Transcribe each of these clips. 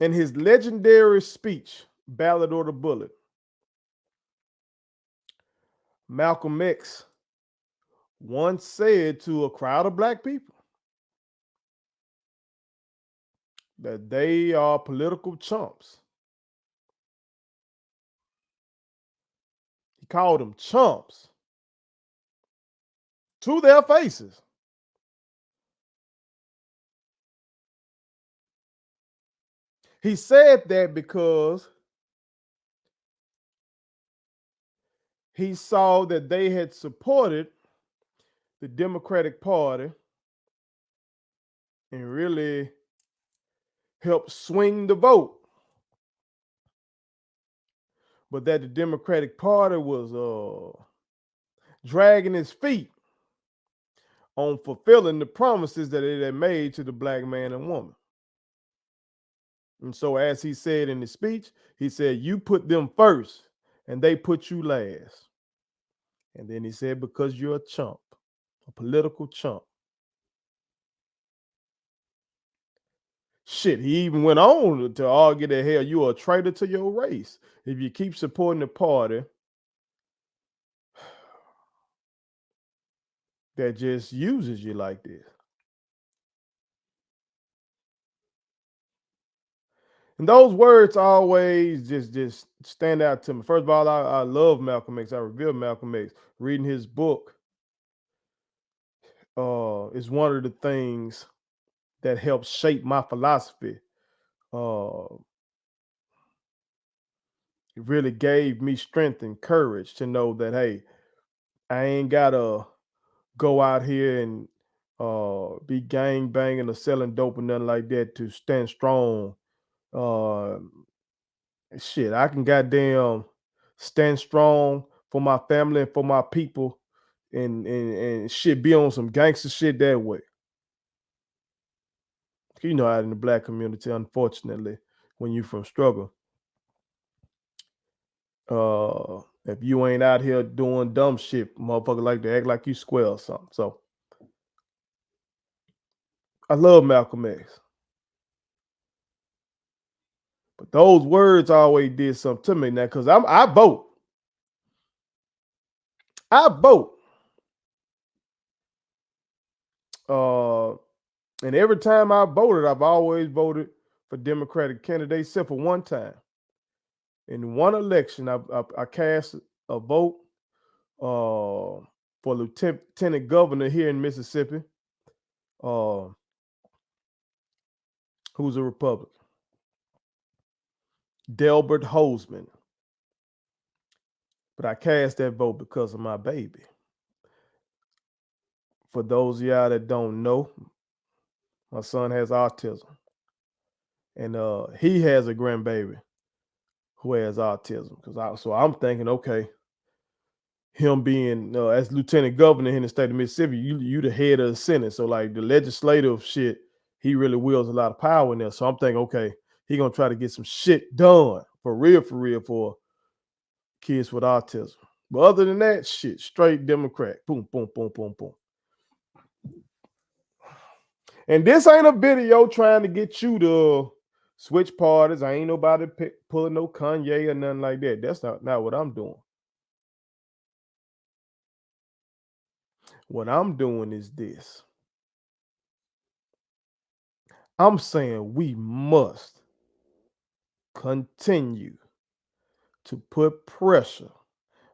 In his legendary speech, Ballot or the Bullet, Malcolm X once said to a crowd of black people that they are political chumps. He called them chumps to their faces. He said that because he saw that they had supported the Democratic Party and really helped swing the vote, but that the Democratic Party was dragging his feet on fulfilling the promises that it had made to the black man and woman. And so, as he said in his speech, he said, "You put them first, and they put you last." And then he said, "Because you're a chump, a political chump." Shit, he even went on to argue that hell, you're a traitor to your race if you keep supporting the party that just uses you like this. And those words always just stand out to me. First of all, I love Malcolm X. I revere Malcolm X. Reading his book is one of the things that helps shape my philosophy. Uh, it really gave me strength and courage to know that hey, I ain't gotta go out here and be gang banging or selling dope or nothing like that to stand strong. Uh, Shit, I can goddamn stand strong for my family and for my people and shit be on some gangster shit that way. You know out in the black community, unfortunately, when you from struggle, if you ain't out here doing dumb shit, motherfucker like to act like you square or something. So I love Malcolm X. But those words always did something to me now because I vote. I vote. Uh and every time I voted, I've always voted for Democratic candidates, except for one time. In one election, I cast a vote for lieutenant governor here in Mississippi, uh, who's a Republican, Delbert Hoseman. But I cast that vote because of my baby. For those of y'all that don't know, my son has autism, and he has a grandbaby who has autism. So I'm thinking, okay, him being as lieutenant governor in the state of Mississippi, you the head of the Senate. So like the legislative shit, he really wields a lot of power in there. So I'm thinking, okay, he gonna try to get some shit done for real for kids with autism. But other than that, shit, straight Democrat. Boom, boom, boom, boom, boom. And this ain't a video trying to get you to switch parties. I ain't nobody pulling no Kanye or nothing like that. That's not what I'm doing. What I'm doing is this. I'm saying we must continue to put pressure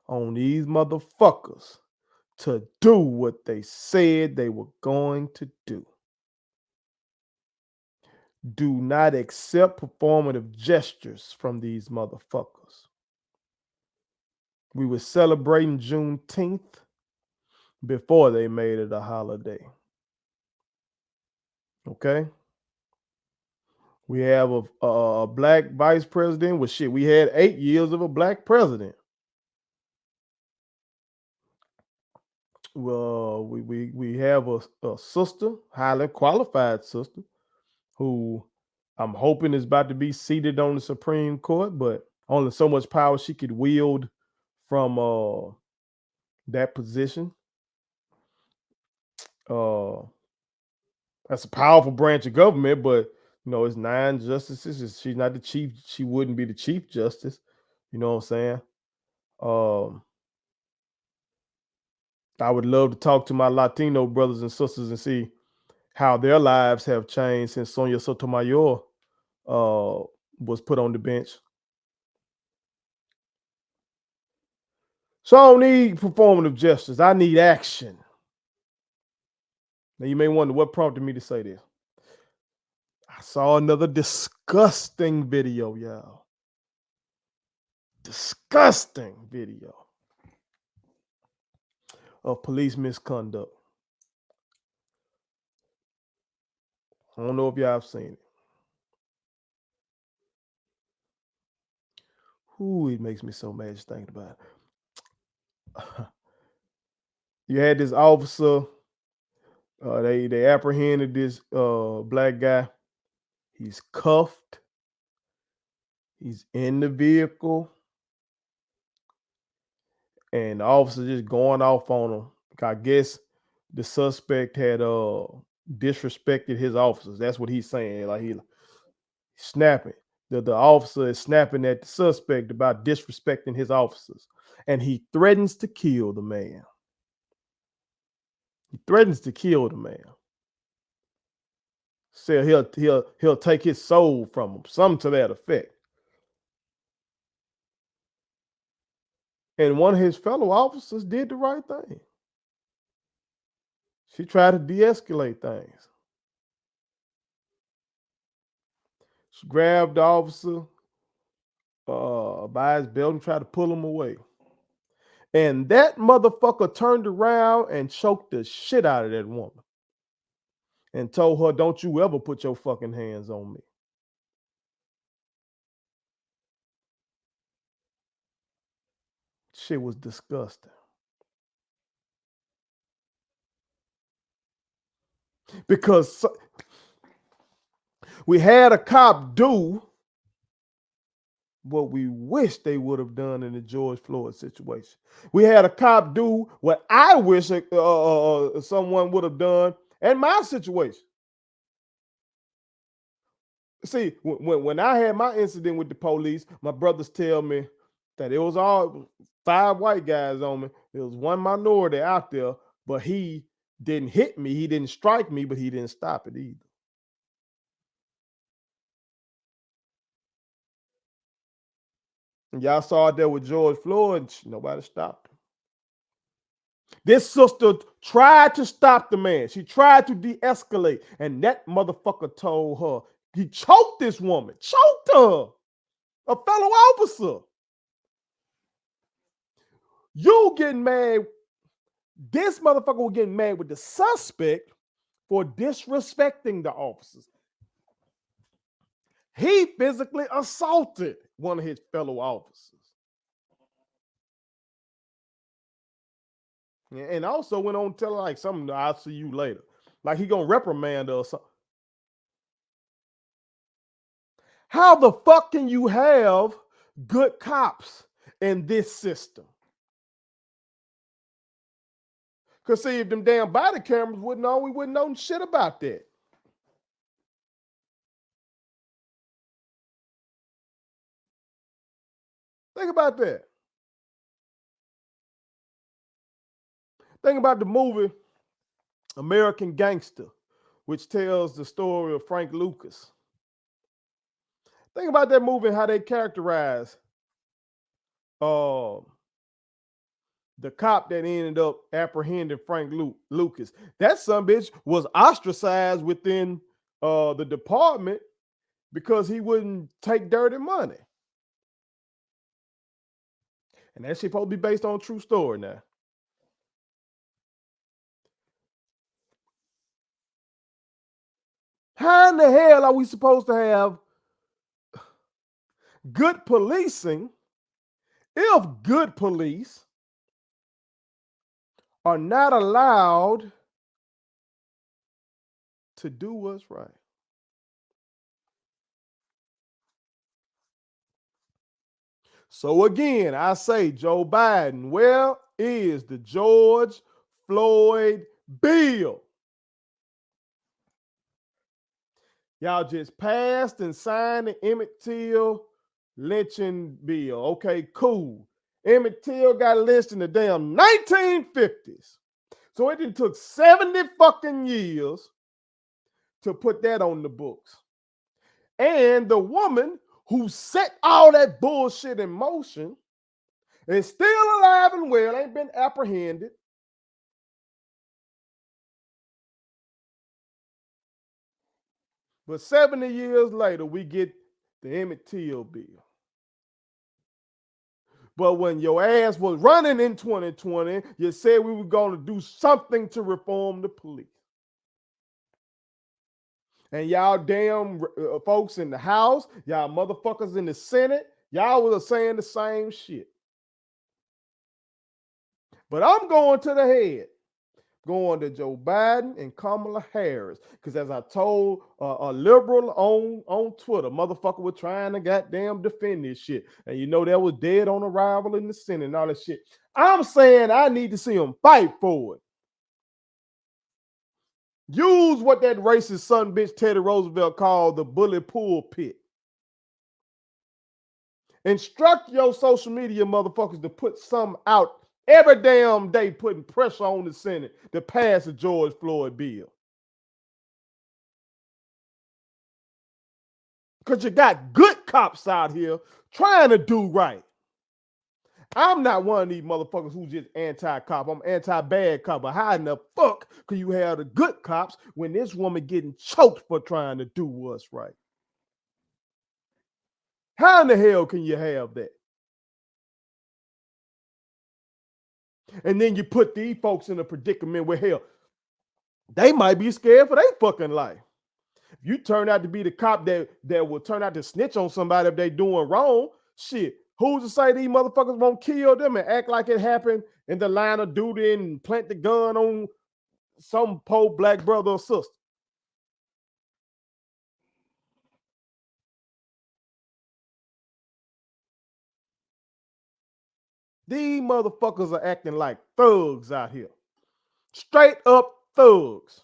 on these motherfuckers to do what they said they were going to do. Do not accept performative gestures from these motherfuckers. We were celebrating Juneteenth before they made it a holiday. Okay? We have a black vice president. Well, shit, we had 8 years of a black president. Well, we have a sister, highly qualified sister, who I'm hoping is about to be seated on the Supreme Court, but only so much power she could wield from that position. Uh, that's a powerful branch of government, but It's 9 justices. She's not the chief. She wouldn't be the chief justice. You know what I'm saying? Um, I would love to talk to my Latino brothers and sisters and see how their lives have changed since Sonia Sotomayor was put on the bench. So I don't need performative justice. I need action. Now you may wonder what prompted me to say this. I saw another disgusting video, y'all. Disgusting video of police misconduct. I don't know if y'all have seen it. Ooh, it makes me so mad just thinking about it. You had this officer. They apprehended this black guy. He's cuffed. He's in the vehicle, and the officer just going off on him. I guess the suspect had disrespected his officers. That's what he's saying. Like he snapping. The officer is snapping at the suspect about disrespecting his officers, and he threatens to kill the man. He threatens to kill the man. Say he'll take his soul from him, something to that effect. And one of his fellow officers did the right thing. She tried to de-escalate things. She grabbed the officer by his belt and tried to pull him away. And that motherfucker turned around and choked the shit out of that woman and told her, "Don't you ever put your fucking hands on me." Shit was disgusting. Because we had a cop do what we wish they would have done in the George Floyd situation. We had a cop do what I wish someone would have done in my situation. See, when I had my incident with the police, my brothers tell me that it was all 5 white guys on me. There was one minority out there, but he didn't hit me. He didn't strike me, but he didn't stop it either. And y'all saw it there with George Floyd. Nobody stopped him. This sister tried to stop the man. She tried to de-escalate, and that motherfucker told her, he choked this woman, choked her, a fellow officer. You getting mad. This motherfucker was getting mad with the suspect for disrespecting the officers. He physically assaulted one of his fellow officers. And also went on to tell her like something, "I'll see you later." Like he gonna reprimand her or something. How the fuck can you have good cops in this system? Because see, if them damn body cameras wouldn't know, we wouldn't know shit about that. Think about that. Think about the movie American Gangster, which tells the story of Frank Lucas. Think about that movie and how they characterize uh, the cop that ended up apprehending Frank Lucas. That son bitch was ostracized within the department because he wouldn't take dirty money. And that shit supposed to be based on a true story now. How in the hell are we supposed to have good policing if good police are not allowed to do what's right? So again, I say, Joe Biden, where is the George Floyd bill? Y'all just passed and signed the Emmett Till lynching bill. Okay, cool. Emmett Till got lynched in the damn 1950s. So it done took 70 fucking years to put that on the books. And the woman who set all that bullshit in motion is still alive and well, ain't been apprehended. But 70 years later, we get the Emmett Till bill. But when your ass was running in 2020, you said we were going to do something to reform the police. And y'all damn folks in the House, y'all motherfuckers in the Senate, y'all was saying the same shit. But I'm going to the head, going to Joe Biden and Kamala Harris. Because as I told a liberal on Twitter, motherfucker was trying to goddamn defend this shit. And you know that was dead on arrival in the Senate and all that shit. I'm saying I need to see them fight for it. Use what that racist son bitch Teddy Roosevelt called the bully pulpit. Instruct your social media motherfuckers to put some out every damn day, putting pressure on the Senate to pass the George Floyd bill. Because you got good cops out here trying to do right. I'm not one of these motherfuckers who's just anti-cop. I'm anti-bad cop. But how in the fuck could you have the good cops when this woman getting choked for trying to do what's right? How in the hell can you have that? And then you put these folks in a predicament where hell, they might be scared for their fucking life. If you turn out to be the cop that will turn out to snitch on somebody if they doing wrong, shit, who's to say these motherfuckers won't kill them and act like it happened in the line of duty and plant the gun on some poor black brother or sister? These motherfuckers are acting like thugs out here. Straight up thugs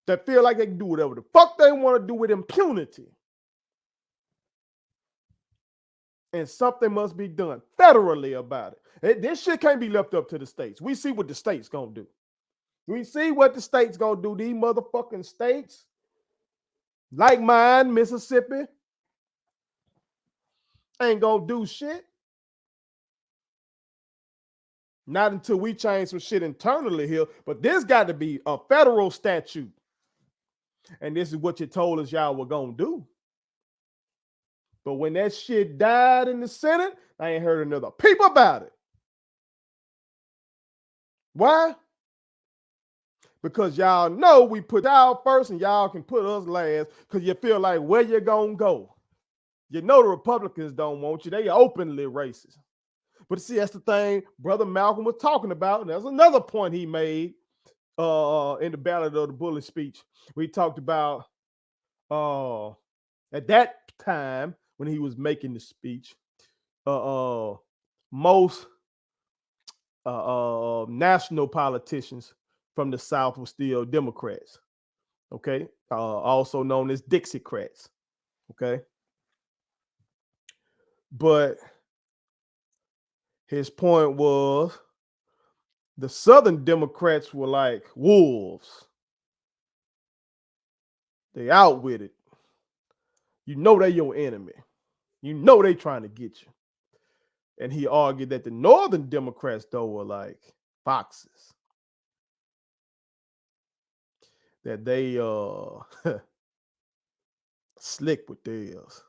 that feel like they can do whatever the fuck they want to do with impunity. And something must be done federally about it. This shit can't be left up to the states. We see what the states gonna do. We see what the states gonna do. These motherfucking states, like mine, Mississippi, ain't gonna do shit. Not until we change some shit internally here. But this got to be a federal statute. And this is what you told us y'all were gonna do. But when that shit died in the Senate, I ain't heard another peep about it. Why? Because y'all know we put y'all first and y'all can put us last because you feel like where you gonna go. You know the Republicans don't want you. They openly racist. But see, that's the thing Brother Malcolm was talking about. And there's another point he made in the Ballad of the Bullet speech. We talked about at that time when he was making the speech, most national politicians from the South were still Democrats. Okay, also known as Dixiecrats. Okay, but his point was the Southern Democrats were like wolves. They out with it. You know they're your enemy. You know they trying to get you. And he argued that the Northern Democrats, though, were like foxes. That they slick with theirs.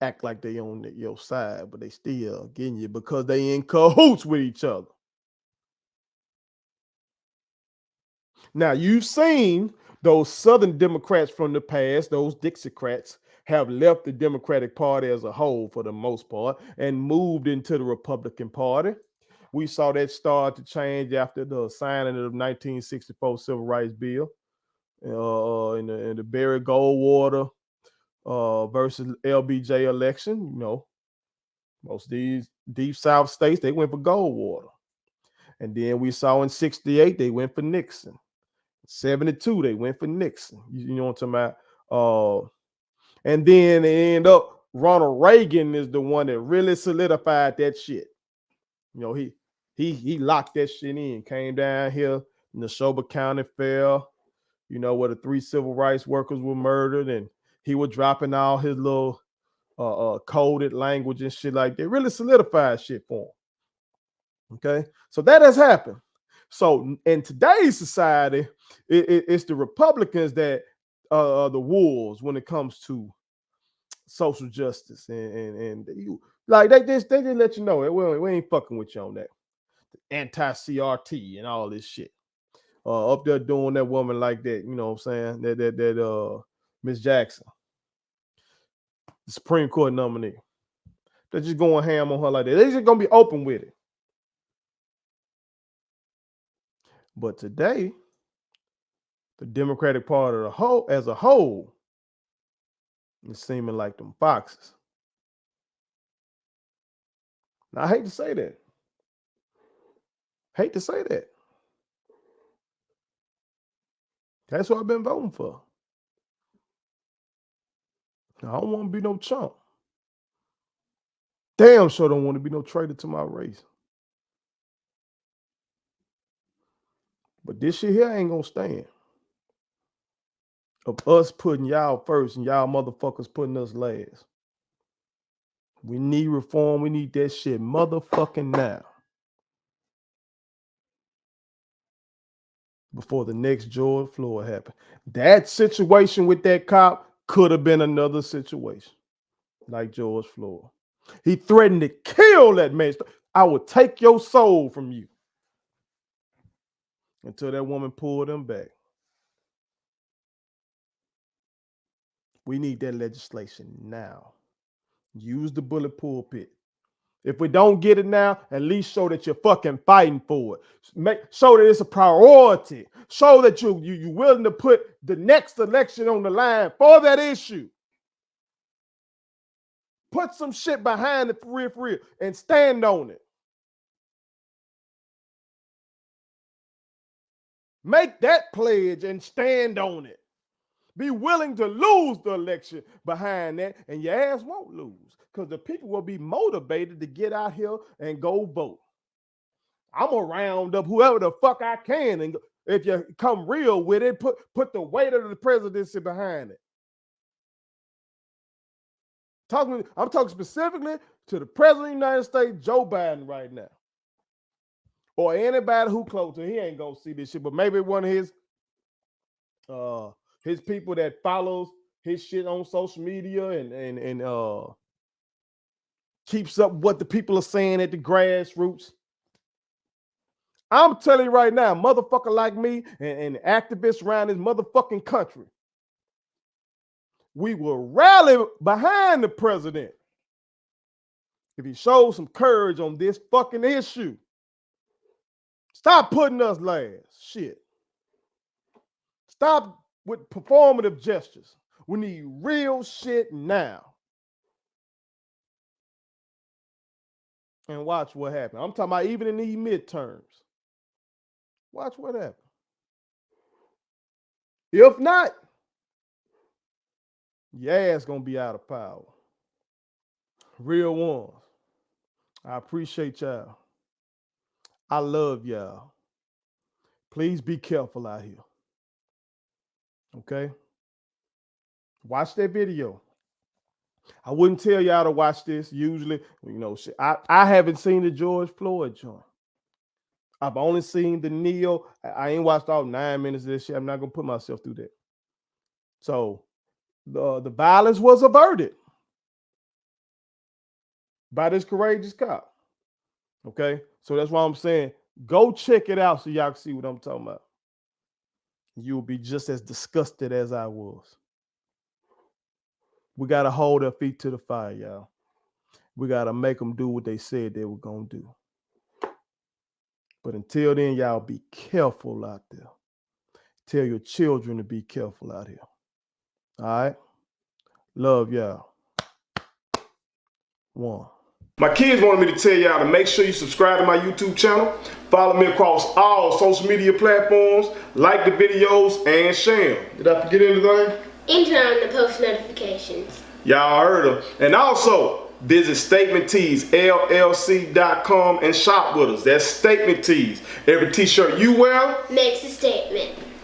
Act like they on your side, but they still getting you because they in cahoots with each other. Now, you've seen those Southern Democrats from the past, those Dixiecrats, have left the Democratic Party as a whole for the most part and moved into the Republican Party. We saw that start to change after the signing of the 1964 Civil Rights Bill in the Barry Goldwater versus LBJ election. You know, most of these deep South states, they went for Goldwater. And then we saw in 68, they went for Nixon. 72, they went for Nixon. You know what I'm talking about? And then they end up, Ronald Reagan is the one that really solidified that shit. You know, he locked that shit in, came down here in the Neshoba County Fair, you know, where the 3 civil rights workers were murdered, and he was dropping all his little coded language and shit like that. Really solidified shit for him. Okay, so that has happened. So in today's society, it's the Republicans that are the wolves when it comes to social justice, and you like they just let you know we ain't fucking with you on that anti-CRT and all this shit. Up there doing that woman like that, you know what I'm saying? That Miss Jackson, the Supreme Court nominee. They're just going ham on her like that. They're just gonna be open with it. But today, the Democratic Party as a whole is seeming like them foxes. Now, I hate to say that. Hate to say that. That's what I've been voting for. I don't want to be no chump. Damn sure don't want to be no traitor to my race. But this shit here ain't gonna stand. Of us putting y'all first and y'all motherfuckers putting us last. We need reform. We need that shit motherfucking now. Before the next George Floyd happened. That situation with that cop could have been another situation like George Floyd. He threatened to kill that man. I will take your soul from you. Until that woman pulled him back. We need that legislation now. Use the bullet pulpit. If we don't get it now, at least show that you're fucking fighting for it. Show that it's a priority. Show that you're willing to put the next election on the line for that issue. Put some shit behind it for real, and stand on it. Make that pledge and stand on it. Be willing to lose the election behind that, and your ass won't lose because the people will be motivated to get out here and go vote. I'm gonna round up whoever the fuck I can, and if you come real with it, put the weight of the presidency behind it. I'm talking specifically to the president of the United States, Joe Biden, right now, or anybody who close to him. He ain't gonna see this shit, but maybe one of his people that follows his shit on social media and keeps up what the people are saying at the grassroots. I'm telling you right now, motherfucker like me and activists around this motherfucking country, we will rally behind the president if he shows some courage on this fucking issue. Stop putting us last. Shit. Stop with performative gestures. We need real shit now. And watch what happens. I'm talking about even in these midterms. Watch what happens. If not, your ass gonna be out of power. Real ones. I appreciate y'all. I love y'all. Please be careful out here. Okay? Watch that video. I wouldn't tell y'all to watch this. Usually, I haven't seen the George Floyd joint. I've only seen the Neo. I ain't watched all 9 minutes of this shit. I'm not gonna put myself through that. So the violence was averted by this courageous cop. Okay, so that's why I'm saying go check it out so y'all can see what I'm talking about. You'll be just as disgusted as I was. We gotta hold their feet to the fire, y'all. We gotta make them do what they said they were gonna do. But until then, y'all be careful out there. Tell your children to be careful out here. All right? Love y'all. One. My kids wanted me to tell y'all to make sure you subscribe to my YouTube channel, follow me across all social media platforms, like the videos, and share them. Did I forget anything? And turn on the post notifications. Y'all heard them. And also, visit statementteesllc.com and shop with us. That's Statement Tees. Every t-shirt you wear makes a statement.